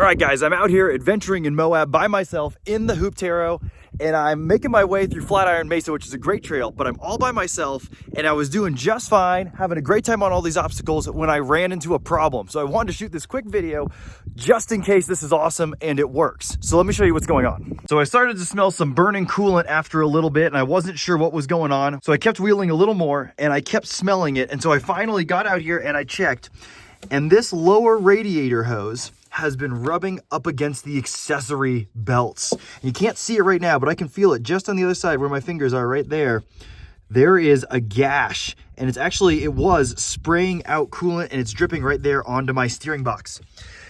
All right, guys, I'm out here adventuring in Moab by myself in the Hoop Taro, and I'm making my way through Flatiron Mesa, which is a great trail, but I'm all by myself, and I was doing just fine, having a great time on all these obstacles when I ran into a problem. So I wanted to shoot this quick video just in case this is awesome and it works. So let me show you what's going on. So I started to smell some burning coolant after a little bit, and I wasn't sure what was going on. So I kept wheeling a little more, and I kept smelling it. And so I finally got out here and I checked, and this lower radiator hose has been rubbing up against the accessory belts. You can't see it right now, but I can feel it just on the other side where my fingers are right there. There is a gash, and it was spraying out coolant, and it's dripping right there onto my steering box.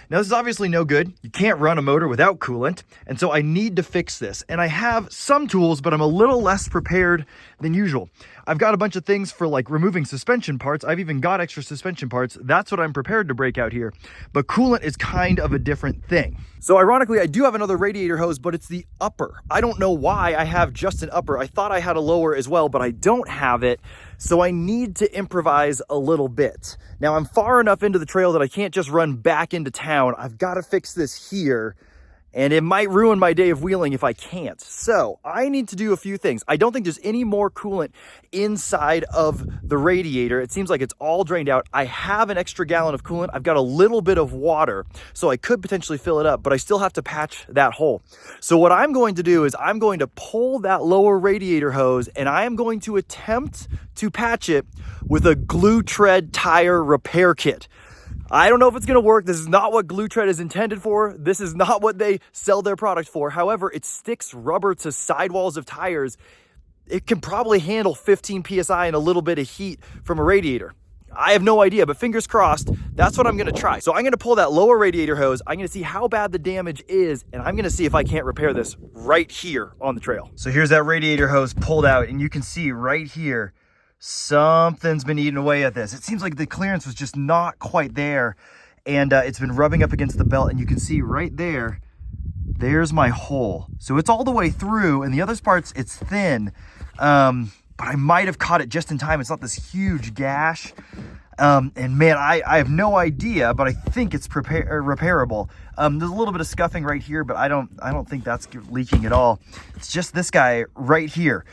Now, this is obviously no good. You can't run a motor without coolant, and so I need to fix this. And I have some tools, but I'm a little less prepared than usual. I've got a bunch of things for like removing suspension parts. I've even got extra suspension parts. That's what I'm prepared to break out here. But coolant is kind of a different thing. So ironically, I do have another radiator hose, but it's the upper. I don't know why I have just an upper. I thought I had a lower as well, but I don't have it. So I need to improvise a little bit. Now I'm far enough into the trail that I can't just run back into town. I've got to fix this here, and it might ruin my day of wheeling if I can't. So I need to do a few things. I don't think there's any more coolant inside of the radiator. It seems like it's all drained out. I have an extra gallon of coolant. I've got a little bit of water, so I could potentially fill it up, but I still have to patch that hole. So what I'm going to do is I'm going to pull that lower radiator hose, and I am going to attempt to patch it with a GlueTread tire repair kit. I don't know if it's going to work. This is not what GlueTread is intended for. This is not what they sell their product for. However, it sticks rubber to sidewalls of tires. It can probably handle 15 PSI and a little bit of heat from a radiator. I have no idea, but fingers crossed, that's what I'm going to try. So I'm going to pull that lower radiator hose. I'm going to see how bad the damage is, and I'm going to see if I can't repair this right here on the trail. So here's that radiator hose pulled out, and you can see right here, something's been eating away at this. It seems like the clearance was just not quite there, and it's been rubbing up against the belt, and you can see right there, there's my hole. So it's all the way through, and the other parts, it's thin, but I might have caught it just in time. It's not this huge gash, and man, I have no idea, but I think it's repairable. There's a little bit of scuffing right here, but I don't think that's leaking at all. It's just this guy right here.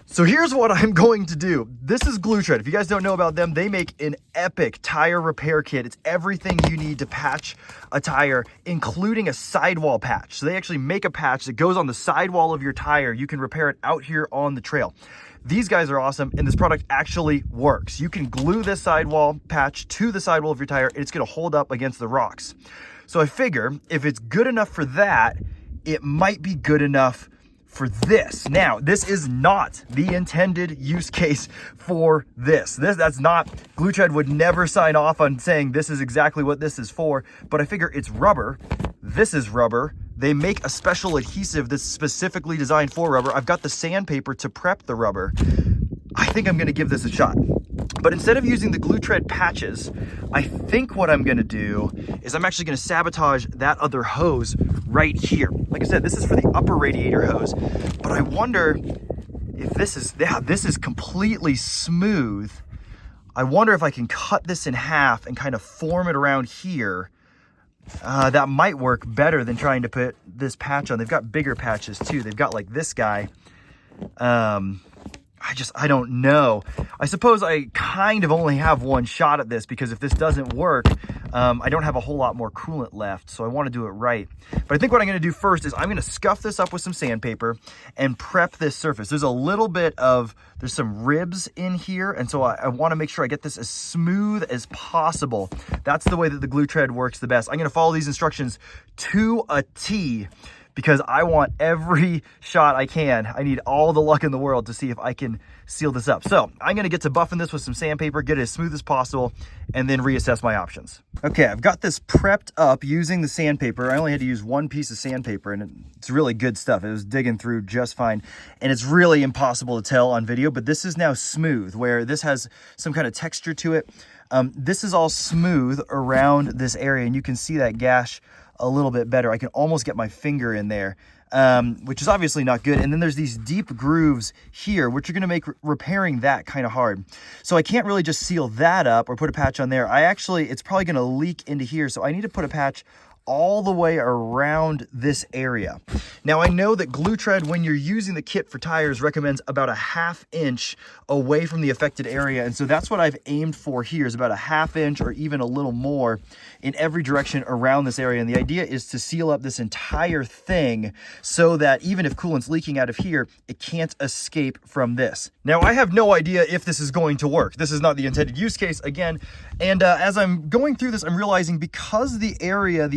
So here's what I'm going to do. This is GlueTread. If you guys don't know about them, they make an epic tire repair kit. It's everything you need to patch a tire, including a sidewall patch. So they actually make a patch that goes on the sidewall of your tire. You can repair it out here on the trail. These guys are awesome, and this product actually works. You can glue this sidewall patch to the sidewall of your tire, and it's gonna hold up against the rocks. So I figure if it's good enough for that, it might be good enough for this. Now, this is not the intended use case for this. That's not, GlueTread would never sign off on saying this is exactly what this is for, but I figure it's rubber. This is rubber. They make a special adhesive that's specifically designed for rubber. I've got the sandpaper to prep the rubber. I think I'm gonna give this a shot. But instead of using the GlueTread patches, I think what I'm gonna do is I'm actually gonna sabotage that other hose right here. Like I said, this is for the upper radiator hose, but I wonder if this is completely smooth. I wonder if I can cut this in half and kind of form it around here. That might work better than trying to put this patch on. They've got bigger patches too. They've got like this guy. I don't know. I suppose I kind of only have one shot at this, because if this doesn't work, I don't have a whole lot more coolant left, so I want to do it right. But I think what I'm going to do first is I'm going to scuff this up with some sandpaper and prep this surface. There's some ribs in here, and so I want to make sure I get this as smooth as possible. That's the way that the GlueTread works the best. I'm going to follow these instructions to a T, because I want every shot I can. I need all the luck in the world to see if I can seal this up. So I'm gonna get to buffing this with some sandpaper, get it as smooth as possible, and then reassess my options. Okay, I've got this prepped up using the sandpaper. I only had to use one piece of sandpaper, and it's really good stuff. It was digging through just fine, and it's really impossible to tell on video, but this is now smooth, where this has some kind of texture to it. This is all smooth around this area, and you can see that gash a little bit better. I can almost get my finger in there, which is obviously not good. And then there's these deep grooves here, which are going to make repairing that kind of hard. So I can't really just seal that up or put a patch on there. It's probably going to leak into here. So I need to put a patch all the way around this area. Now I know that GlueTread, when you're using the kit for tires, recommends about a 1/2 inch away from the affected area. And so that's what I've aimed for here, is about a 1/2 inch or even a little more in every direction around this area. And the idea is to seal up this entire thing so that even if coolant's leaking out of here, it can't escape from this. Now I have no idea if this is going to work. This is not the intended use case again. And as I'm going through this, I'm realizing because the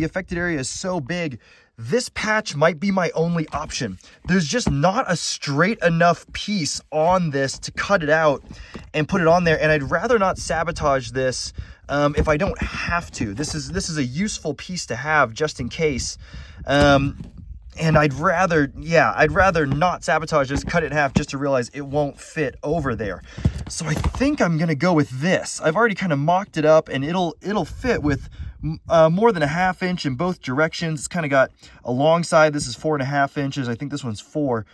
affected area is so big, this patch might be my only option. There's just not a straight enough piece on this to cut it out and put it on there. And I'd rather not sabotage this if I don't have to. This is a useful piece to have just in case. And I'd rather not sabotage this, cut it in half just to realize it won't fit over there. So I think I'm gonna go with this. I've already kind of mocked it up, and it'll fit with more than a 1/2 inch in both directions. It's kind of got a long side. This is 4.5 inches. I think this one's 4.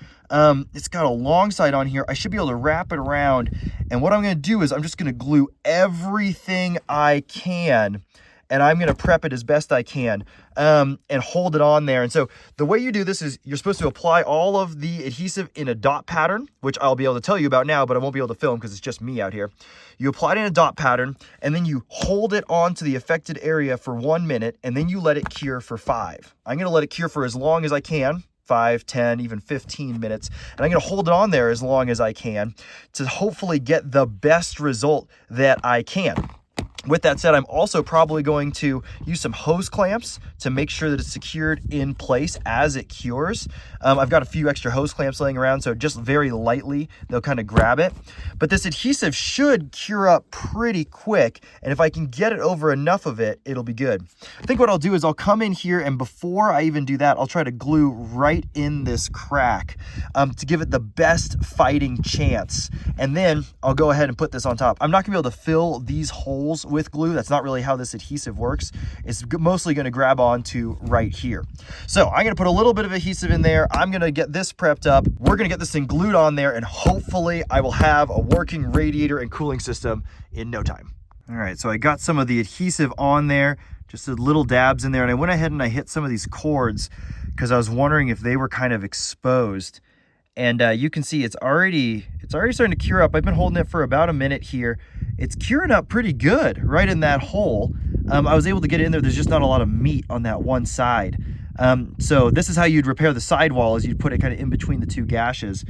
It's got a long side on here. I should be able to wrap it around. And what I'm gonna do is I'm just gonna glue everything I can, and I'm gonna prep it as best I can and hold it on there. And so the way you do this is you're supposed to apply all of the adhesive in a dot pattern, which I'll be able to tell you about now, but I won't be able to film because it's just me out here. You apply it in a dot pattern, and then you hold it onto the affected area for 1 minute, and then you let it cure for 5. I'm gonna let it cure for as long as I can, 5, 10, even 15 minutes. And I'm gonna hold it on there as long as I can to hopefully get the best result that I can. With that said, I'm also probably going to use some hose clamps to make sure that it's secured in place as it cures. I've got a few extra hose clamps laying around, so just very lightly, they'll kind of grab it. But this adhesive should cure up pretty quick, and if I can get it over enough of it, it'll be good. I think what I'll do is I'll come in here, and before I even do that, I'll try to glue right in this crack to give it the best fighting chance. And then I'll go ahead and put this on top. I'm not gonna be able to fill these holes with glue. That's not really how this adhesive works. It's mostly going to grab onto right here. So I'm going to put a little bit of adhesive in there. I'm going to get this prepped up. We're going to get this thing glued on there, and hopefully I will have a working radiator and cooling system in no time. All right, so I got some of the adhesive on there, just the little dabs in there, and I went ahead and I hit some of these cords because I was wondering if they were kind of exposed. And you can see it's already starting to cure up. I've been holding it for about a minute here. It's curing up pretty good right in that hole. I was able to get in there. There's just not a lot of meat on that one side. So this is how you'd repair the sidewall, is you'd put it kind of in between the two gashes.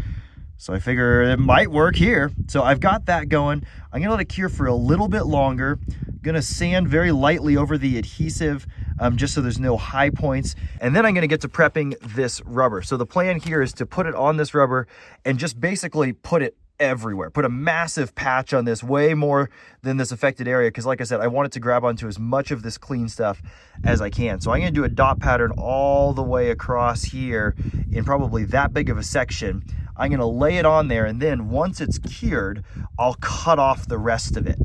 So I figure it might work here. So I've got that going. I'm gonna let it cure for a little bit longer. Gonna sand very lightly over the adhesive just so there's no high points. And then I'm gonna get to prepping this rubber. So the plan here is to put it on this rubber and just basically put it everywhere. Put a massive patch on this, way more than this affected area, because like I said, I want it to grab onto as much of this clean stuff as I can. So I'm gonna do a dot pattern all the way across here in probably that big of a section. I'm gonna lay it on there, and then once it's cured, I'll cut off the rest of it.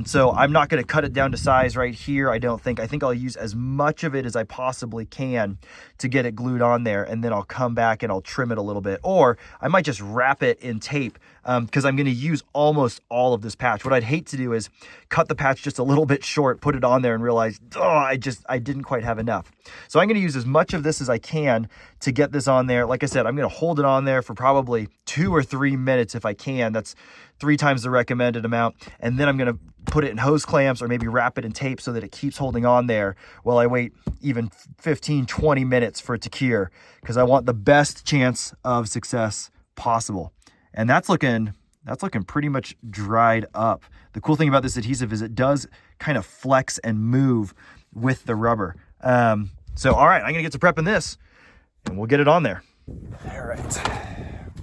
So I'm not gonna cut it down to size right here, I don't think. I think I'll use as much of it as I possibly can to get it glued on there, and then I'll come back and I'll trim it a little bit. Or I might just wrap it in tape because I'm gonna use almost all of this patch. What I'd hate to do is cut the patch just a little bit short, put it on there and realize, oh, I didn't quite have enough. So I'm gonna use as much of this as I can to get this on there. Like I said, I'm gonna hold it on there for probably 2 or 3 minutes if I can. That's 3 times the recommended amount. And then I'm gonna put it in hose clamps or maybe wrap it in tape so that it keeps holding on there while I wait even 15, 20 minutes for it to cure, because I want the best chance of success possible. And that's looking pretty much dried up. The cool thing about this adhesive is it does kind of flex and move with the rubber. So, all right, I'm gonna get to prepping this and we'll get it on there. All right,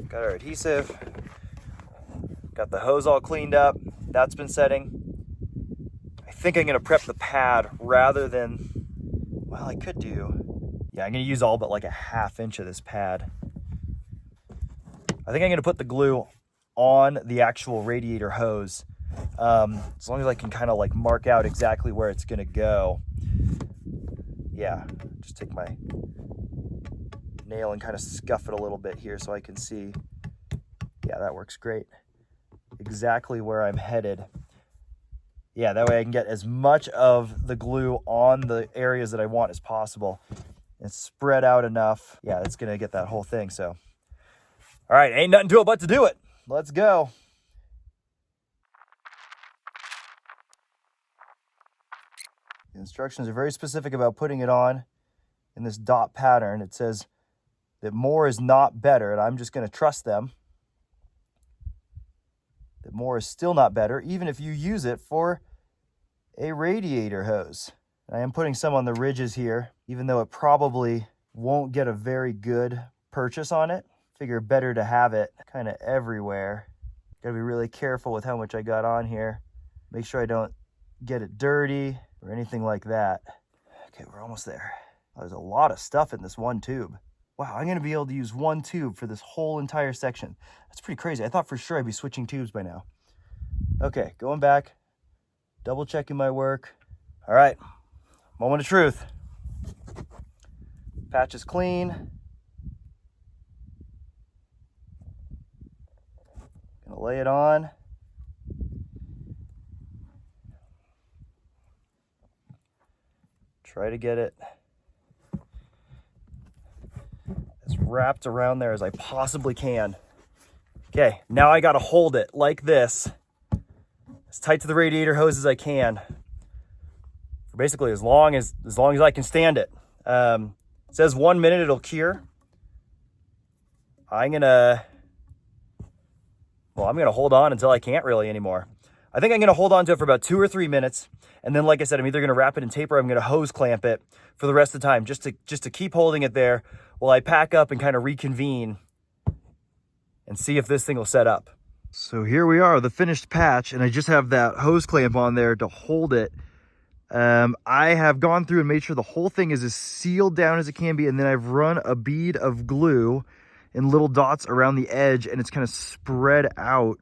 got our adhesive, got the hose all cleaned up. That's been setting. I think I'm gonna prep the pad rather than, well, I could do, yeah, I'm gonna use all but like a 1/2 inch of this pad. I think I'm gonna put the glue on the actual radiator hose, as long as I can kind of like mark out exactly where it's gonna go. Yeah, just take my nail and kind of scuff it a little bit here so I can see. Yeah, that works great. Exactly where I'm headed Yeah, that way I can get as much of the glue on the areas that I want as possible. And spread out enough. Yeah, it's gonna get that whole thing, so. All right, ain't nothing to it but to do it. Let's go. The instructions are very specific about putting it on in this dot pattern. It says that more is not better, and I'm just gonna trust them. That more is still not better, even if you use it for a radiator hose. I am putting some on the ridges here, even though it probably won't get a very good purchase on it. Figure better to have it kind of everywhere. Gotta be really careful with how much I got on here. Make sure I don't get it dirty or anything like that. Okay, we're almost there. Oh, there's a lot of stuff in this one tube. Wow, I'm gonna be able to use one tube for this whole entire section. That's pretty crazy. I thought for sure I'd be switching tubes by now. Okay, going back, double checking my work. All right, moment of truth. Patch is clean. Gonna lay it on. Try to get it as wrapped around there as I possibly can. Okay, now I gotta hold it like this, as tight to the radiator hose as I can, for basically as long as I can stand it. It says 1 minute it'll cure. I'm gonna hold on until I can't really anymore. I think I'm gonna hold on to it for about 2 or 3 minutes. And then, like I said, I'm either gonna wrap it in tape or I'm gonna hose clamp it for the rest of the time, just to keep holding it there while I pack up and kind of reconvene and see if this thing will set up. So here we are, the finished patch, and I just have that hose clamp on there to hold it. I have gone through and made sure the whole thing is as sealed down as it can be, and then I've run a bead of glue in little dots around the edge, and it's kind of spread out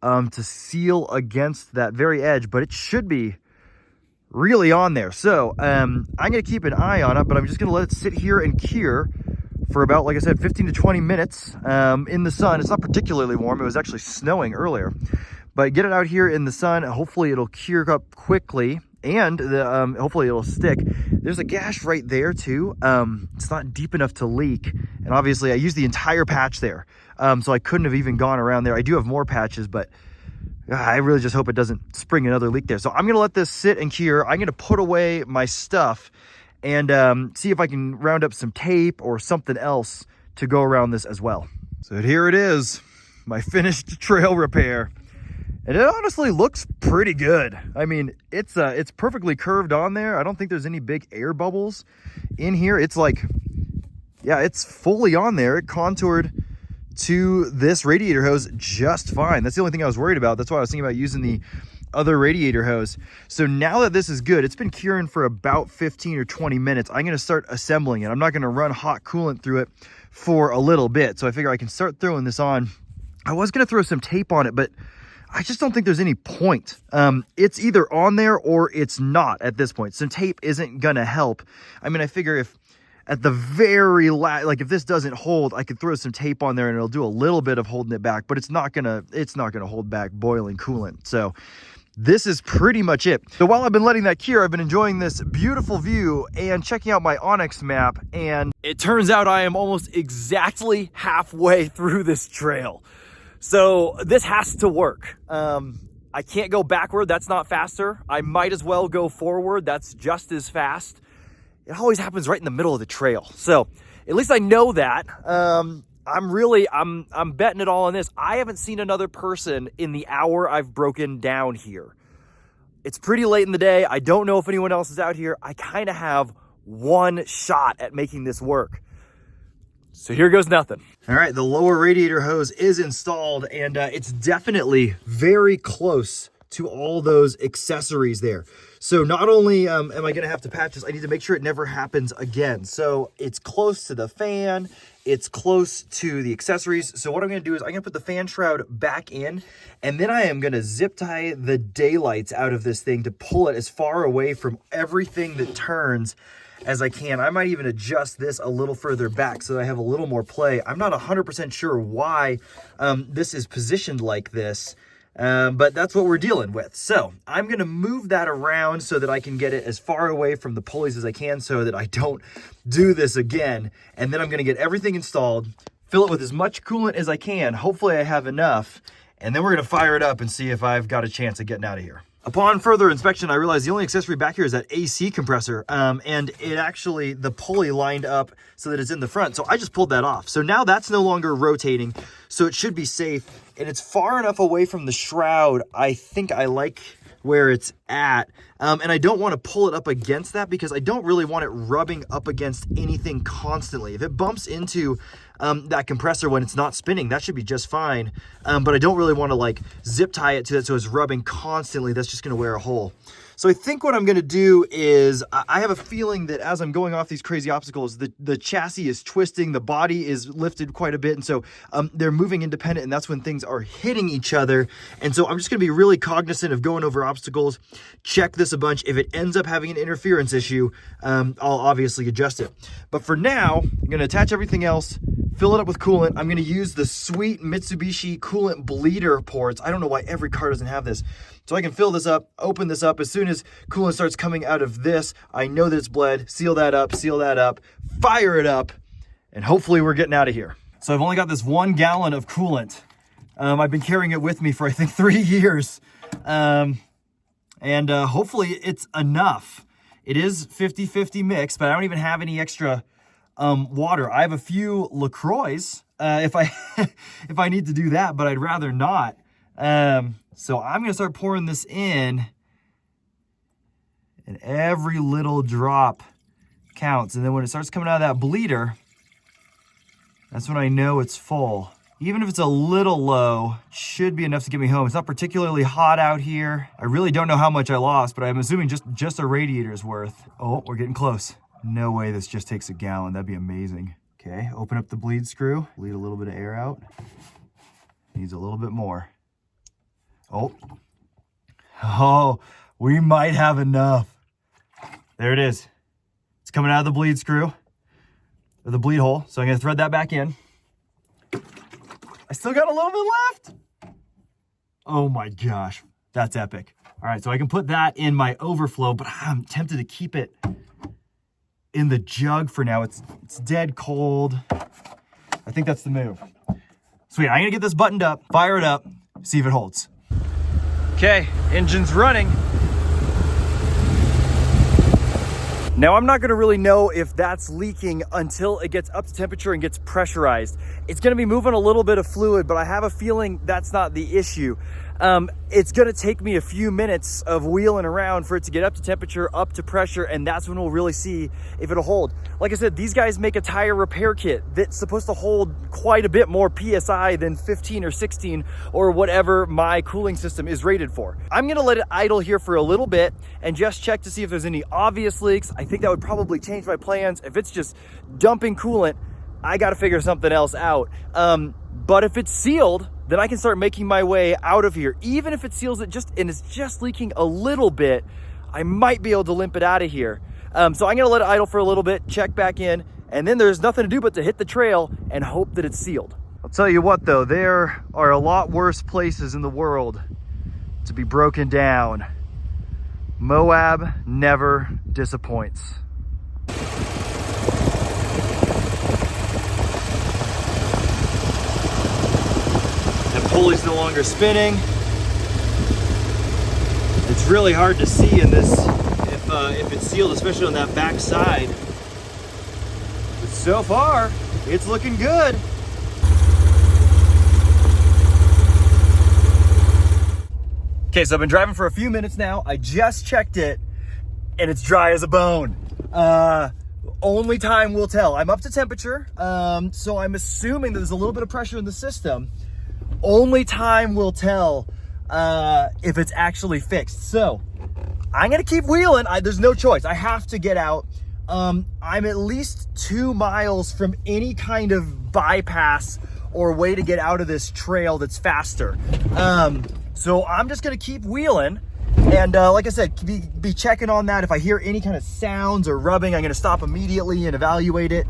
to seal against that very edge, but it should be really on there. So I'm gonna keep an eye on it, but I'm just gonna let it sit here and cure for about, like I said, 15 to 20 minutes in the sun. It's not particularly warm. It was actually snowing earlier, but get it out here in the sun. Hopefully it'll cure up quickly, and hopefully it'll stick. There's a gash right there too. It's not deep enough to leak, and obviously I used the entire patch there, so I couldn't have even gone around there. I do have more patches, but I really just hope it doesn't spring another leak there. So I'm gonna let this sit and cure. I'm gonna put away my stuff and see if I can round up some tape or something else to go around this as well. So here it is, my finished trail repair. And it honestly looks pretty good. I mean, it's perfectly curved on there. I don't think there's any big air bubbles in here. It's like, yeah, it's fully on there. It contoured to this radiator hose just fine. That's the only thing I was worried about. That's why I was thinking about using the other radiator hose. So now that this is good, it's been curing for about 15 or 20 minutes. I'm gonna start assembling it. I'm not gonna run hot coolant through it for a little bit. So I figure I can start throwing this on. I was gonna throw some tape on it, but I just don't think there's any point. It's either on there or it's not at this point. Some tape isn't gonna help. I mean, I figure if at the very last, like if this doesn't hold, I could throw some tape on there and it'll do a little bit of holding it back, but it's not gonna hold back boiling coolant. So this is pretty much it. So while I've been letting that cure, I've been enjoying this beautiful view and checking out my Onyx map, and it turns out I am almost exactly halfway through this trail. So this has to work. I can't go backward, that's not faster. I might as well go forward, that's just as fast. It always happens right in the middle of the trail. So at least I know that. I'm betting it all on this. I haven't seen another person in the hour I've broken down here. It's pretty late in the day. I don't know if anyone else is out here. I kind of have one shot at making this work. So here goes nothing. All right, the lower radiator hose is installed, and it's definitely very close to all those accessories there. So not only am I gonna have to patch this, I need to make sure it never happens again. So it's close to the fan, it's close to the accessories. So what I'm gonna do is I'm gonna put the fan shroud back in, and then I am gonna zip tie the daylights out of this thing to pull it as far away from everything that turns as I can. I might even adjust this a little further back so that I have a little more play. I'm not 100% sure why this is positioned like this. But that's what we're dealing with. So I'm gonna move that around so that I can get it as far away from the pulleys as I can so that I don't do this again. And then I'm gonna get everything installed, fill it with as much coolant as I can. Hopefully I have enough. And then we're gonna fire it up and see if I've got a chance of getting out of here. Upon further inspection, I realized the only accessory back here is that AC compressor, and it actually, the pulley lined up so that it's in the front. So I just pulled that off. So now that's no longer rotating, so it should be safe. And it's far enough away from the shroud. I think I like where it's at. And I don't want to pull it up against that because I don't really want it rubbing up against anything constantly. If it bumps into that compressor when it's not spinning, that should be just fine. But I don't really want to like zip tie it to that so it's rubbing constantly. That's just going to wear a hole. So I think what I'm going to do is, I have a feeling that as I'm going off these crazy obstacles, the chassis is twisting, the body is lifted quite a bit, and so they're moving independent, and that's when things are hitting each other. And so I'm just going to be really cognizant of going over obstacles, check this a bunch. If it ends up having an interference issue, I'll obviously adjust it. But for now, I'm going to attach everything else, fill it up with coolant. I'm going to use the sweet Mitsubishi coolant bleeder ports. I don't know why every car doesn't have this. So I can fill this up, open this up. As soon as coolant starts coming out of this, I know that it's bled. Seal that up, fire it up, and hopefully we're getting out of here. So I've only got this 1 gallon of coolant. I've been carrying it with me for I think 3 years. Hopefully it's enough. It is 50-50 mix, but I don't even have any extra water. I have a few LaCroix if I need to do that, but I'd rather not. So I'm gonna start pouring this in, and every little drop counts. And then when it starts coming out of that bleeder, that's when I know it's full. Even if it's a little low, should be enough to get me home. It's not particularly hot out here. I really don't know how much I lost, but I'm assuming just a radiator's worth. Oh, we're getting close. No way this just takes a gallon. That'd be amazing. Okay, open up the bleed screw. Bleed a little bit of air out. Needs a little bit more. Oh, we might have enough. There it is. It's coming out of the bleed screw, or the bleed hole. So I'm gonna thread that back in. I still got a little bit left. Oh my gosh, that's epic. All right, so I can put that in my overflow, but I'm tempted to keep it in the jug for now. It's dead cold. I think that's the move. Sweet, I'm gonna get this buttoned up, fire it up, see if it holds. Okay, engine's running. Now I'm not gonna really know if that's leaking until it gets up to temperature and gets pressurized. It's gonna be moving a little bit of fluid, but I have a feeling that's not the issue. It's gonna take me a few minutes of wheeling around for it to get up to temperature, up to pressure, and that's when we'll really see if it'll hold. Like I said, these guys make a tire repair kit that's supposed to hold quite a bit more PSI than 15 or 16 or whatever my cooling system is rated for. I'm gonna let it idle here for a little bit and just check to see if there's any obvious leaks. I think that would probably change my plans. If it's just dumping coolant, I gotta figure something else out. But if it's sealed, then I can start making my way out of here. Even if it seals it and it's just leaking a little bit, I might be able to limp it out of here. So I'm gonna let it idle for a little bit, check back in, and then there's nothing to do but to hit the trail and hope that it's sealed. I'll tell you what though, there are a lot worse places in the world to be broken down. Moab never disappoints. Pulley's no longer spinning. It's really hard to see in this if it's sealed, especially on that back side. But so far, it's looking good. Okay, so I've been driving for a few minutes now. I just checked it, and it's dry as a bone. Only time will tell. I'm up to temperature, so I'm assuming that there's a little bit of pressure in the system. Only time will tell if it's actually fixed. So I'm gonna keep wheeling. There's no choice. I have to get out. I'm at least 2 miles from any kind of bypass or way to get out of this trail that's faster. So I'm just gonna keep wheeling. And like I said, be checking on that. If I hear any kind of sounds or rubbing, I'm gonna stop immediately and evaluate it.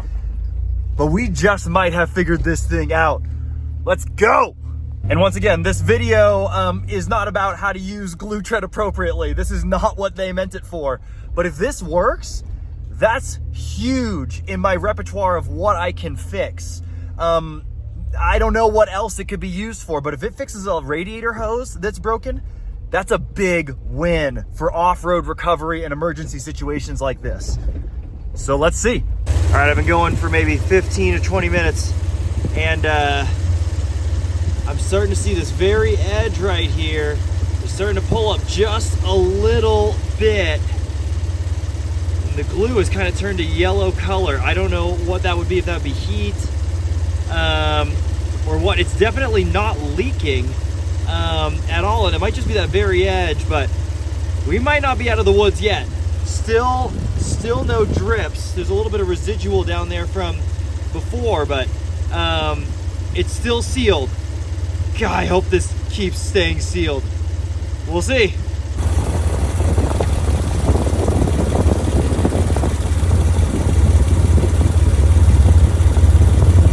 But we just might have figured this thing out. Let's go. And once again, this video is not about how to use GlueTread appropriately. This is not what they meant it for. But if this works, that's huge in my repertoire of what I can fix. I don't know what else it could be used for, but if it fixes a radiator hose that's broken, that's a big win for off-road recovery and emergency situations like this. So let's see. All right, I've been going for maybe 15 to 20 minutes, and I'm starting to see this very edge right here. It's starting to pull up just a little bit. And the glue has kind of turned a yellow color. I don't know what that would be, if that would be heat or what. It's definitely not leaking at all, and it might just be that very edge, but we might not be out of the woods yet. Still no drips. There's a little bit of residual down there from before, but it's still sealed. God, I hope this keeps staying sealed. We'll see.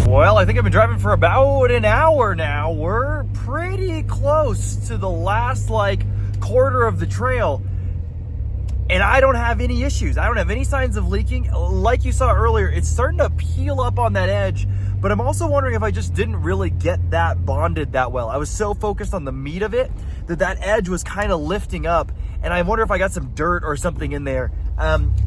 Well, I think I've been driving for about an hour now. We're pretty close to the last quarter of the trail, and I don't have any issues. I don't have any signs of leaking. Like you saw earlier, it's starting to peel up on that edge, but I'm also wondering if I just didn't really get that bonded that well. I was so focused on the meat of it that edge was kind of lifting up, and I wonder if I got some dirt or something in there.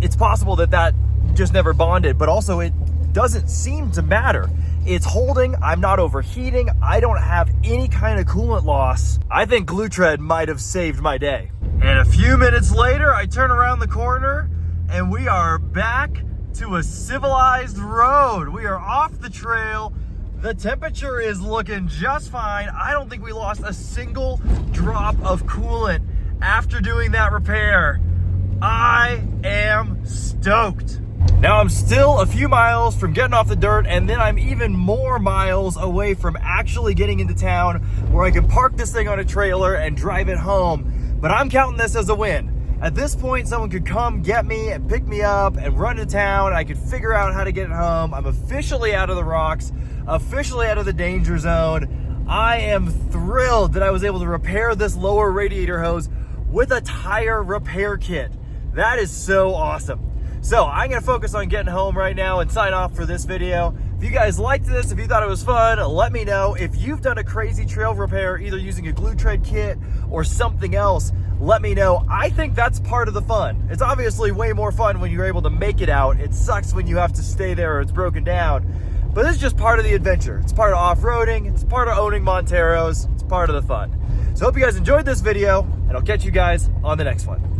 It's possible that just never bonded, but also it doesn't seem to matter. It's holding, I'm not overheating, I don't have any kind of coolant loss. I think GlueTread might have saved my day. And a few minutes later, I turn around the corner and we are back to a civilized road. We are off the trail. The temperature is looking just fine. I don't think we lost a single drop of coolant after doing that repair. I am stoked. Now I'm still a few miles from getting off the dirt, and then I'm even more miles away from actually getting into town where I can park this thing on a trailer and drive it home. But I'm counting this as a win. At this point, someone could come get me and pick me up and run to town. I could figure out how to get it home. I'm officially out of the rocks, officially out of the danger zone. I am thrilled that I was able to repair this lower radiator hose with a tire repair kit. That is so awesome. So I'm gonna focus on getting home right now and sign off for this video. If you guys liked this, if you thought it was fun, let me know. If you've done a crazy trail repair, either using a GlueTread kit or something else, let me know. I think that's part of the fun. It's obviously way more fun when you're able to make it out. It sucks when you have to stay there or it's broken down. But this is just part of the adventure. It's part of off-roading, it's part of owning Monteros, it's part of the fun. So I hope you guys enjoyed this video, and I'll catch you guys on the next one.